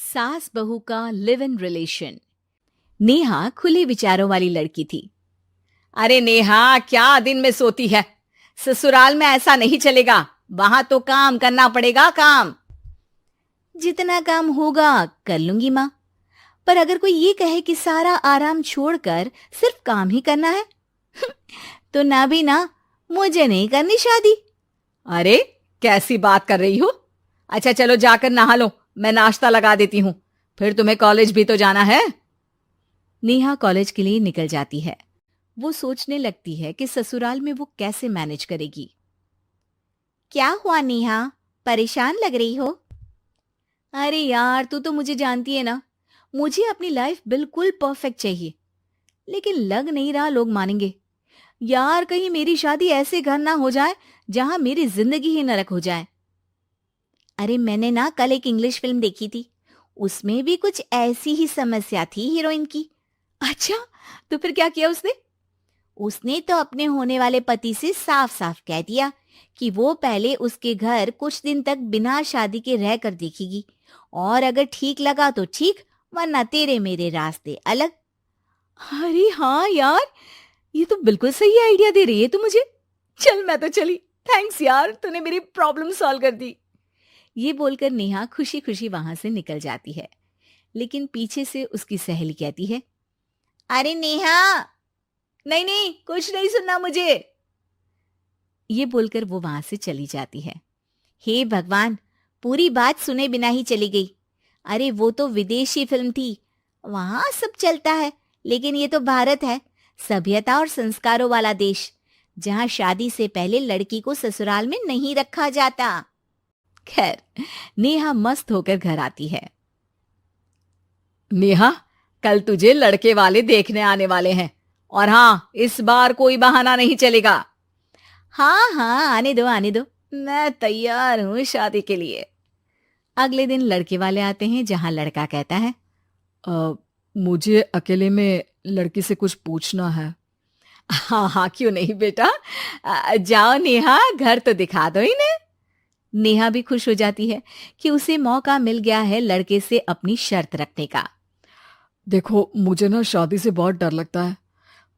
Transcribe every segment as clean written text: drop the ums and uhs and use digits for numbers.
सास बहू का लिव इन रिलेशन। नेहा खुले विचारों वाली लड़की थी। अरे नेहा, क्या दिन में सोती है? ससुराल में ऐसा नहीं चलेगा। वहां तो काम करना पड़ेगा, काम। जितना काम होगा कर लूंगी माँ, पर अगर कोई ये कहे कि सारा आराम छोड़कर सिर्फ काम ही करना है तो ना भी ना, मुझे नहीं करनी शादी। अरे कैसी बात कर रही हो? अच्छा चलो जाकर नहा लो, मैं नाश्ता लगा देती हूँ। फिर तुम्हें कॉलेज भी तो जाना है। नेहा कॉलेज के लिए निकल जाती है। वो सोचने लगती है कि ससुराल में वो कैसे मैनेज करेगी। क्या हुआ नेहा, परेशान लग रही हो? अरे यार, तू तो मुझे जानती है ना, मुझे अपनी लाइफ बिल्कुल परफेक्ट चाहिए, लेकिन लग नहीं रहा लोग मानेंगे। यार, कहीं मेरी शादी ऐसे घर ना हो जाए जहां मेरी जिंदगी ही नरक हो जाए। अरे मैंने ना कल एक इंग्लिश फिल्म देखी थी, उसमें भी कुछ ऐसी ही समस्या थी हीरोइन की। अच्छा, तो फिर क्या किया उसने? उसने तो अपने होने वाले पति से साफ साफ कह दिया कि वो पहले उसके घर कुछ दिन तक बिना शादी के रह कर देखेगी, और अगर ठीक लगा तो ठीक, वरना तेरे मेरे रास्ते अलग। अरे हाँ यार, ये तो बिल्कुल सही आइडिया दे रही है तू मुझे। चल मैं तो चली, थैंक्स यार, तूने मेरी प्रॉब्लम सॉल्व कर दी। ये बोलकर नेहा खुशी खुशी वहां से निकल जाती है, लेकिन पीछे से उसकी सहेली कहती है, अरे नेहा, नहीं नहीं, कुछ नहीं सुनना मुझे। ये बोलकर वो वहां से चली जाती है। हे भगवान, पूरी बात सुने बिना ही चली गई। अरे वो तो विदेशी फिल्म थी, वहां सब चलता है, लेकिन ये तो भारत है, सभ्यता और संस्कारों वाला देश, जहां शादी से पहले लड़की को ससुराल में नहीं रखा जाता। खैर, नेहा मस्त होकर घर आती है। नेहा, कल तुझे लड़के वाले देखने आने वाले हैं, और हाँ, इस बार कोई बहाना नहीं चलेगा। हाँ हाँ, आने दो आने दो, मैं तैयार हूं शादी के लिए। अगले दिन लड़के वाले आते हैं, जहां लड़का कहता है, मुझे अकेले में लड़की से कुछ पूछना है। हाँ हाँ, क्यों नहीं बेटा, जाओ नेहा, घर तो दिखा दो इन्हें। नेहा भी खुश हो जाती है कि उसे मौका मिल गया है लड़के से अपनी शर्त रखने का। देखो, मुझे ना शादी से बहुत डर लगता है।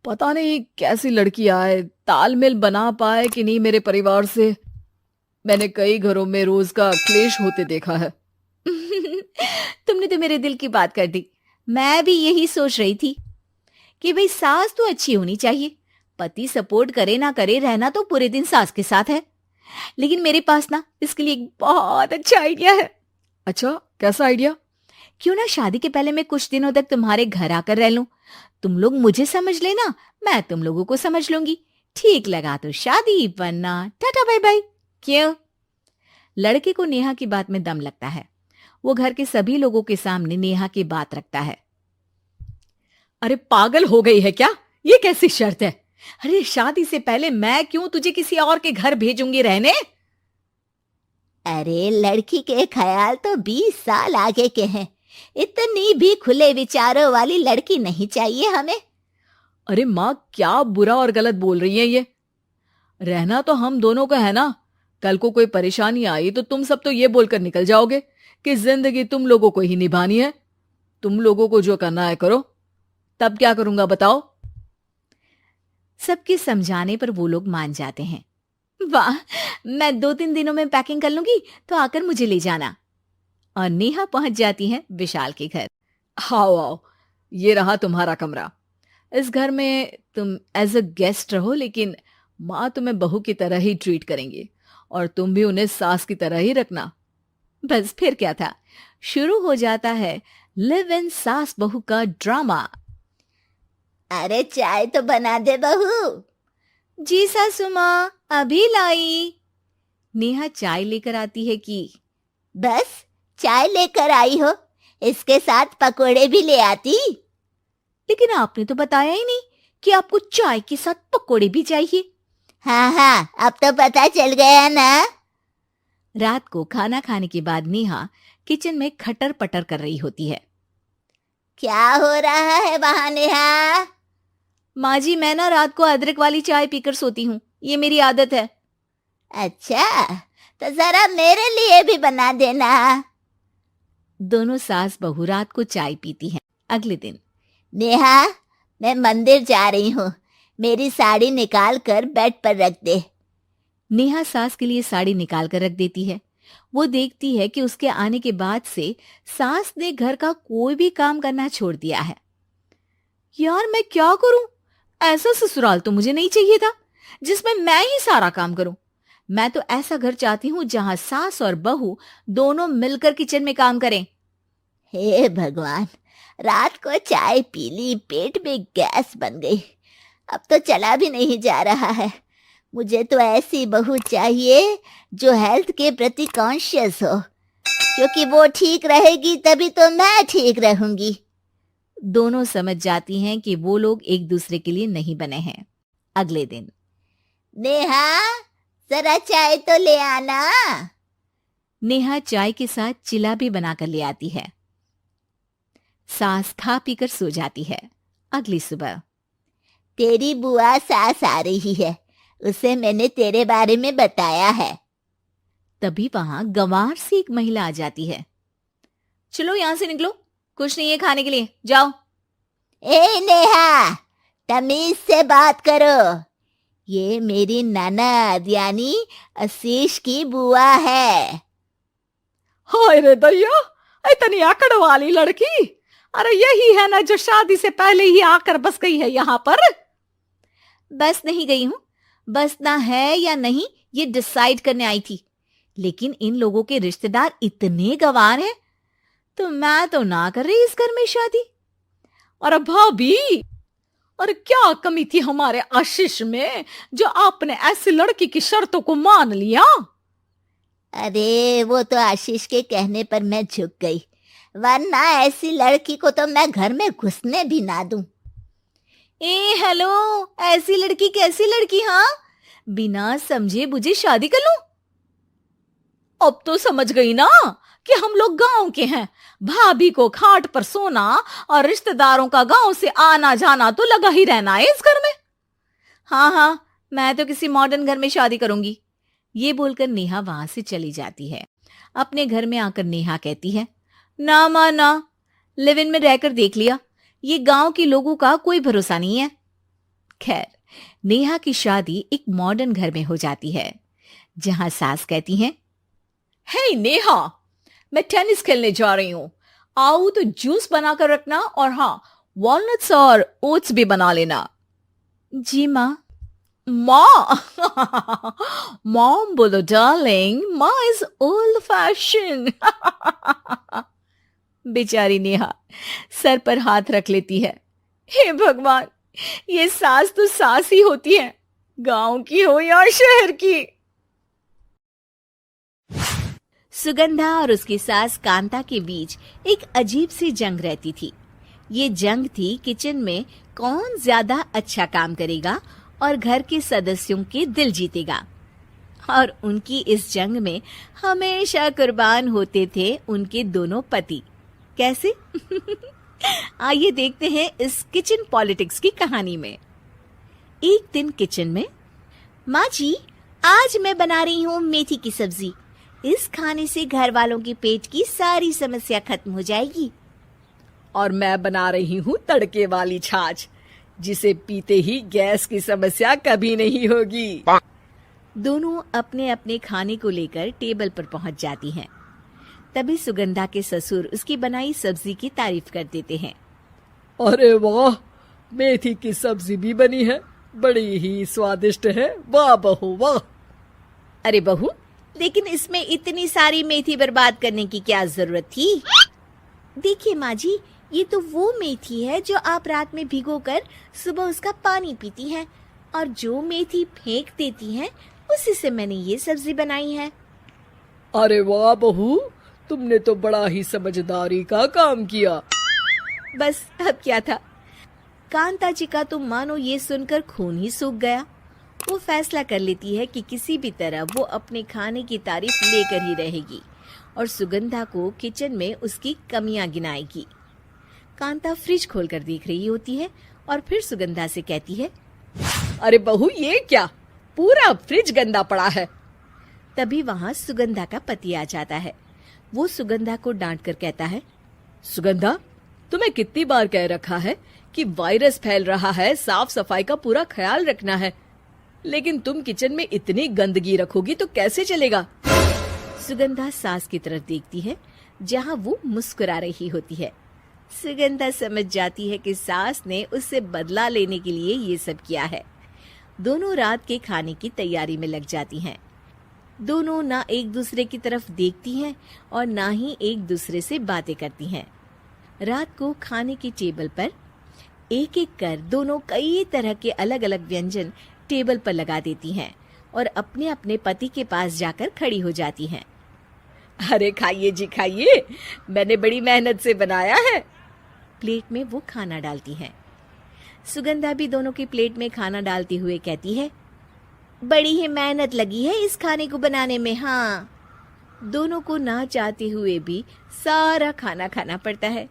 पता नहीं कैसी लड़की आए, तालमेल बना पाए कि नहीं मेरे परिवार से। मैंने कई घरों में रोज का क्लेश होते देखा है। तुमने तो मेरे दिल की बात कर दी। मैं भी यही सोच रही थी कि भाई सास तो अच्छी होनी चाहिए, पति सपोर्ट करे ना करे, रहना तो पूरे दिन सास के साथ है। लेकिन मेरे पास ना इसके लिए एक बहुत अच्छा आइडिया है। अच्छा, कैसा आइडिया? क्यों ना शादी के पहले मैं कुछ दिनों तक तुम्हारे घर आकर रह लूं, तुम लोग मुझे समझ लेना, मैं तुम लोगों को समझ लूंगी। ठीक लगा तो शादी, वरना टाटा बाय बाय। क्यों? लड़के को नेहा की बात में दम लगता है। वो घर के सभी लोगों के सामने नेहा की बात रखता है। अरे पागल हो गई है क्या? ये कैसी शर्त है? अरे शादी से पहले मैं क्यों तुझे किसी और के घर भेजूंगी रहने? अरे लड़की के ख्याल तो 20 साल आगे के हैं, इतनी भी खुले विचारों वाली लड़की नहीं चाहिए हमें। अरे माँ, क्या बुरा और गलत बोल रही है ये? रहना तो हम दोनों का है ना। कल को कोई परेशानी आई तो तुम सब तो ये बोलकर निकल जाओगे कि जिंदगी तुम लोगों को ही निभानी है। तुम लोगों को जो करना है करो। तब क्या करूंगा बताओ? सबके समझाने पर वो लोग मान जाते हैं। वाह, मैं 2-3 दिनों में पैकिंग कर लूंगी, तो आकर मुझे ले जाना। और नेहा पहुंच जाती है विशाल के घर। आओ आओ, ये रहा तुम्हारा कमरा। इस घर में तुम एज अ गेस्ट रहो, लेकिन माँ तुम्हें बहू की तरह ही ट्रीट करेंगी, और तुम भी उन्हें सास की तरह ही रखना। बस फिर क्या था, शुरू हो जाता है लिव इन सास बहू का ड्रामा। अरे चाय तो बना दे बहू। जी सासू माँ, अभी लाई। नेहा चाय लेकर आती है कि बस चाय लेकर आई हो, इसके साथ पकोड़े भी ले आती। लेकिन आपने तो बताया ही नहीं कि आपको चाय के साथ पकोड़े भी चाहिए। हाँ हाँ, अब तो पता चल गया ना। रात को खाना खाने के बाद नेहा किचन में खटर पटर कर रही होती है। क्या हो रहा है वहां नेहा? माँ जी, मैं ना रात को अदरक वाली चाय पीकर सोती हूँ, ये मेरी आदत है। अच्छा, तो जरा मेरे लिए भी बना देना। दोनों सास बहू रात को चाय पीती हैं। अगले दिन, नेहा, मैं मंदिर जा रही हूँ, मेरी साड़ी निकाल कर बेड पर रख दे। नेहा सास के लिए साड़ी निकाल कर रख देती है। वो देखती है कि उसके आने के बाद से सास ने घर का कोई भी काम करना छोड़ दिया है। यार मैं क्या करूं? ऐसा ससुराल तो मुझे नहीं चाहिए था जिसमें मैं ही सारा काम करूं। मैं तो ऐसा घर चाहती हूं जहां सास और बहू दोनों मिलकर किचन में काम करें। हे भगवान, रात को चाय पी ली, पेट में गैस बन गई, अब तो चला भी नहीं जा रहा है। मुझे तो ऐसी बहू चाहिए जो हेल्थ के प्रति कॉन्शियस हो, क्योंकि वो ठीक रहेगी तभी तो मैं ठीक रहूंगी। दोनों समझ जाती हैं कि वो लोग एक दूसरे के लिए नहीं बने हैं। अगले दिन, नेहा, जरा चाय तो ले आना। नेहा चाय के साथ चिला भी बनाकर ले आती है। सास खा पीकर सो जाती है। अगली सुबह, तेरी बुआ सास आ रही है, उसे मैंने तेरे बारे में बताया है। तभी वहां गंवार से एक महिला आ जाती है। चलो यहां से निकलो, कुछ नहीं है खाने के लिए, जाओ। ए नेहा, तमीज से बात करो, ये मेरी ननद यानी आशीष की बुआ है। हाय रे दैया, इतनी आकड़ वाली लड़की! अरे यही है ना जो शादी से पहले ही आकर बस गई है यहाँ पर। बस नहीं गई हूं, बसना है या नहीं ये डिसाइड करने आई थी, लेकिन इन लोगों के रिश्तेदार इतने गंवार हैं तो मैं तो ना कर रही इस घर में शादी। अरे भाभी, और क्या कमी थी हमारे आशीष में जो आपने ऐसी लड़की की शर्तों को मान लिया? अरे वो तो आशीष के कहने पर मैं झुक गई, वरना ऐसी लड़की को तो मैं घर में घुसने भी ना दूं। ए हेलो, ऐसी लड़की कैसी लड़की? हाँ, बिना समझे बुझे शादी कर लूं? अब तो समझ गई ना कि हम लोग गांव के हैं। भाभी को खाट पर सोना और रिश्तेदारों का गांव से आना जाना तो लगा ही रहना है इस घर में। हाँ हाँ, मैं तो किसी मॉडर्न घर में शादी करूंगी। ये बोलकर नेहा वहां से चली जाती है। अपने घर में आकर नेहा कहती है, ना मां ना, लिव इन में रहकर देख लिया, ये गांव के लोगों का कोई भरोसा नहीं है। खैर, नेहा की शादी एक मॉडर्न घर में हो जाती है, जहां सास कहती हैं, हे नेहा, मैं टेनिस खेलने जा रही हूं, आओ तो जूस बनाकर रखना, और हाँ, वॉलनट्स और ओट्स भी बना लेना। जी माँ। माँ मॉम बोलो डार्लिंग, माँ इज ओल्ड फैशन। बेचारी नेहा सर पर हाथ रख लेती है। हे भगवान, ये सास तो सास ही होती है, गांव की हो या शहर की। सुगंधा और उसकी सास कांता के बीच एक अजीब सी जंग रहती थी। ये जंग थी किचन में कौन ज्यादा अच्छा काम करेगा और घर के सदस्यों के दिल जीतेगा। और उनकी इस जंग में हमेशा कुर्बान होते थे उनके दोनों पति। कैसे? आइए देखते हैं इस किचन पॉलिटिक्स की कहानी में। एक दिन किचन में, माँ जी, आज मैं बना रही हूँ मेथी की सब्जी। इस खाने से घर वालों के पेट की सारी समस्या खत्म हो जाएगी। और मैं बना रही हूँ तड़के वाली छाछ, जिसे पीते ही गैस की समस्या कभी नहीं होगी। दोनों अपने अपने खाने को लेकर टेबल पर पहुंच जाती हैं। तभी सुगंधा के ससुर उसकी बनाई सब्जी की तारीफ कर देते हैं। अरे वाह, मेथी की सब्जी भी बनी है, बड़ी ही स्वादिष्ट है, वाह बहू वाह। अरे बहू, लेकिन इसमें इतनी सारी मेथी बर्बाद करने की क्या जरूरत थी? देखिए माँ जी, ये तो वो मेथी है जो आप रात में भिगोकर सुबह उसका पानी पीती हैं, और जो मेथी फेंक देती हैं उसी से मैंने ये सब्जी बनाई है। अरे वाह बहू, तुमने तो बड़ा ही समझदारी का काम किया। बस अब क्या था, कांता जी का तो मानो ये सुनकर खून ही सूख गया। वो फैसला कर लेती है कि किसी भी तरह वो अपने खाने की तारीफ लेकर ही रहेगी और सुगंधा को किचन में उसकी कमियां गिनाएगी। कांता फ्रिज खोलकर देख रही होती है और फिर सुगंधा से कहती है, अरे बहू, ये क्या, पूरा फ्रिज गंदा पड़ा है। तभी वहां सुगंधा का पति आ जाता है। वो सुगंधा को डांट कर कहता है, सुगंधा, तुम्हें कितनी बार कह रखा है कि वायरस फैल रहा है, साफ सफाई का पूरा ख्याल रखना है, लेकिन तुम किचन में इतनी गंदगी रखोगी तो कैसे चलेगा। सुगंधा सास की तरफ देखती है जहां वो मुस्कुरा रही होती है। सुगंधा समझ जाती है कि सास ने उससे बदला लेने के लिए ये सब किया है। दोनों रात के खाने की तैयारी में लग जाती हैं। दोनों ना एक दूसरे की तरफ देखती हैं और ना ही एक दूसरे से बातें करती हैं। रात को खाने की टेबल पर एक एक कर दोनों कई तरह के अलग अलग व्यंजन टेबल पर लगा देती हैं और अपने अपने पति के पास जाकर खड़ी हो जाती हैं। अरे खाइए जी खाइए, मैंने बड़ी मेहनत से बनाया है। प्लेट में वो खाना डालती हैं। सुगंधा भी दोनों की प्लेट में खाना डालते हुए कहती है, बड़ी ही मेहनत लगी है इस खाने को बनाने में। हाँ, दोनों को ना चाहते हुए भी सारा खाना खाना पड़ता है।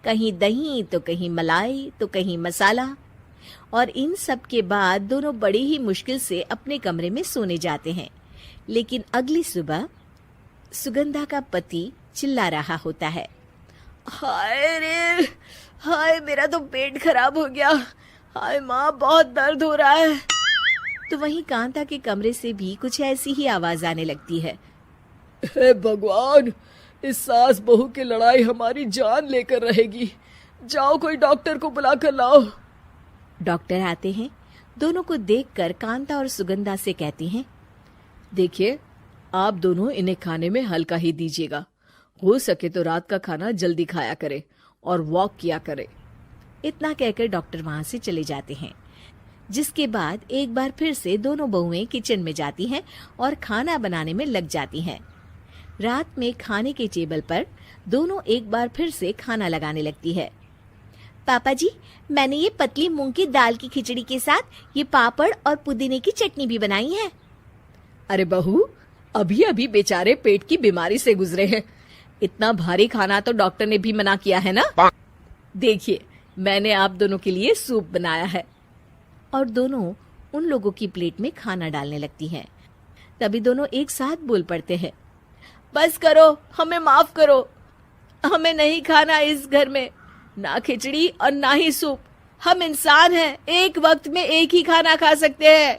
कहीं दही तो कहीं मलाई तो कहीं मसाला। और इन सब के बाद दोनों बड़ी ही मुश्किल से अपने कमरे में सोने जाते हैं। लेकिन अगली सुबह सुगंधा का पति चिल्ला रहा होता है, हाय रे, हाय मेरा तो पेट खराब हो गया, हाय माँ बहुत दर्द हो रहा है। तो वहीं कांता के कमरे से भी कुछ ऐसी ही आवाज आने लगती है। हे भगवान, इस सास बहू की लड़ाई हमारी जान लेकर रहेगी। जाओ कोई डॉक्टर को बुला कर लाओ। डॉक्टर आते हैं। दोनों को देखकर कांता और सुगंधा से कहती हैं, देखिए, आप दोनों इन्हें खाने में हल्का ही दीजिएगा। हो सके तो रात का खाना जल्दी खाया करे और वॉक किया करे। इतना कहकर डॉक्टर वहां से चले जाते हैं। जिसके बाद एक बार फिर से दोनों बहुएं किचन में जाती हैं और खाना बनाने में लग जाती हैं। रात में खाने के टेबल पर दोनों एक बार फिर से खाना लगाने लगती है। पापा जी, मैंने ये पतली मूंग की दाल की खिचड़ी के साथ ये पापड़ और पुदीने की चटनी भी बनाई है। अरे बहू, अभी अभी बेचारे पेट की बीमारी से गुजरे हैं, इतना भारी खाना तो डॉक्टर ने भी मना किया है ना। देखिए, मैंने आप दोनों के लिए सूप बनाया है। और दोनों उन लोगों की प्लेट में खाना डालने लगती हैं। तभी दोनों एक साथ बोल पड़ते हैं, बस करो, हमें माफ करो, हमें नहीं खाना इस घर में ना खिचड़ी और ना ही सूप। हम इंसान हैं, एक वक्त में एक ही खाना खा सकते हैं।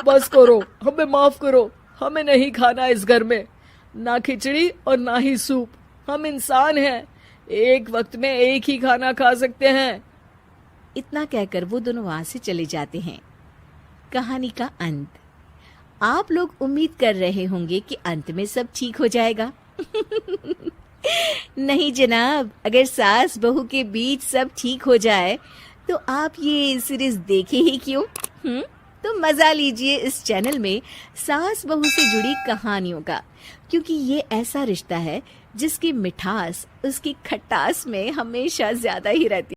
बस करो, हमें माफ करो, हमें नहीं खाना इस घर में ना खिचड़ी और ना ही सूप। हम इंसान हैं, एक वक्त में एक ही खाना खा सकते हैं। इतना कहकर वो दोनों वहां से चले जाते हैं। कहानी का अंत। आप लोग उम्मीद कर रहे होंगे कि अंत में सब ठीक हो जाएगा। नहीं जनाब, अगर सास बहू के बीच सब ठीक हो जाए तो आप ये सीरीज देखे ही क्यों? तो मजा लीजिए इस चैनल में सास बहू से जुड़ी कहानियों का, क्योंकि ये ऐसा रिश्ता है जिसकी मिठास उसकी खटास में हमेशा ज्यादा ही रहती है।